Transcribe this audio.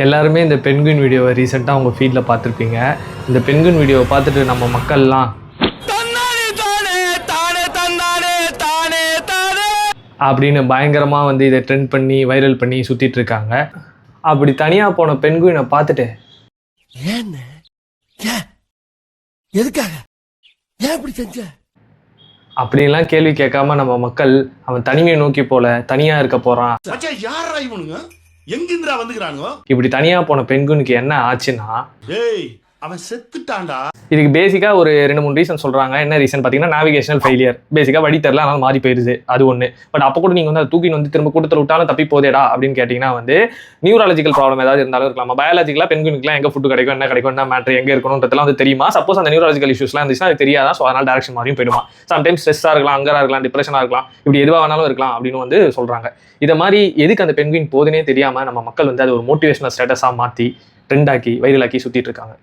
எல்லாருமே இந்த பென்குயின் வீடியோவை ரீசெண்டாக உங்கள் ஃபீல்டில் பார்த்துருப்பீங்க. இந்த பென்குயின் வீடியோவை பார்த்துட்டு நம்ம மக்கள்லாம் அப்படின்னு பயங்கரமாக வந்து இதை ட்ரெண்ட் பண்ணி வைரல் பண்ணி சுற்றிட்டு இருக்காங்க. அப்படி தனியாக போன பென்குயினை பார்த்துட்டு அப்படின்லாம் கேள்வி கேட்காம நம்ம மக்கள் அவன் தனிமையை நோக்கி போல தனியாக இருக்க போகிறான், எங்கிந்திரா வந்துக்கிறானுங்க, இப்படி தனியாக போன பென்குயினுக்கு என்ன ஆச்சுன்னா அவன் செத்துட்டான்டா. இதுக்கு பேசிக்காக ஒரு 2-3 ரீசன் சொல்கிறாங்க. என்ன ரீசன் பார்த்தீங்கன்னா நேவிகேஷனல் ஃபெயிலியர். பேசிக்காக வழி தெரில, அதனால மாறி போயிடுது, அது ஒன்று. பட் அப்போ கூட நீங்கள் வந்து அதை தூக்கின்னு வந்து திரும்ப கூட்டத்தில் விட்டாலும் தப்பி போதேடா அப்படின்னு கேட்டிங்கன்னா வந்து நியூராலஜிக்கல் ப்ராப்ளம் ஏதாவது இருந்தாலும் இருக்கலாம். பயாலஜிக்கலாக பென்குயினுக்குலாம் எங்கே ஃபுட்டு கிடைக்கும், என்ன கிடைக்கும், என்ன மேட்ரு எங்கே இருக்கணும்ன்றதுலாம் வந்து தெரியுமா. சப்போஸ் அந்த நியூராலஜிக்கல் இஷ்யூஸ்லாம் இருந்துச்சுன்னா அது தெரியாதான். ஸோ அதனால் டேரக்ஷன் மாதிரியும் போயிடுமா. சம்டைம்ஸ் ஸ்ட்ரெஸ்ஸாக இருக்கலாம், அங்கராக இருக்கலாம், டிப்ரெஷனாக இருக்கலாம், இப்படி எதுவாக வேணாலும் இருக்கலாம் அப்படின்னு வந்து சொல்கிறாங்க. இதை மாதிரி எதுக்கு அந்த பென்குயின் போதுனே தெரியாமல் நம்ம மக்கள் வந்து அது ஒரு மோட்டிவேஷனல் ஸ்டேட்டஸாக மாற்றி ட்ரெண்ட் ஆக்கி வைரல் ஆக்கி சுற்றிட்டு இருக்காங்க.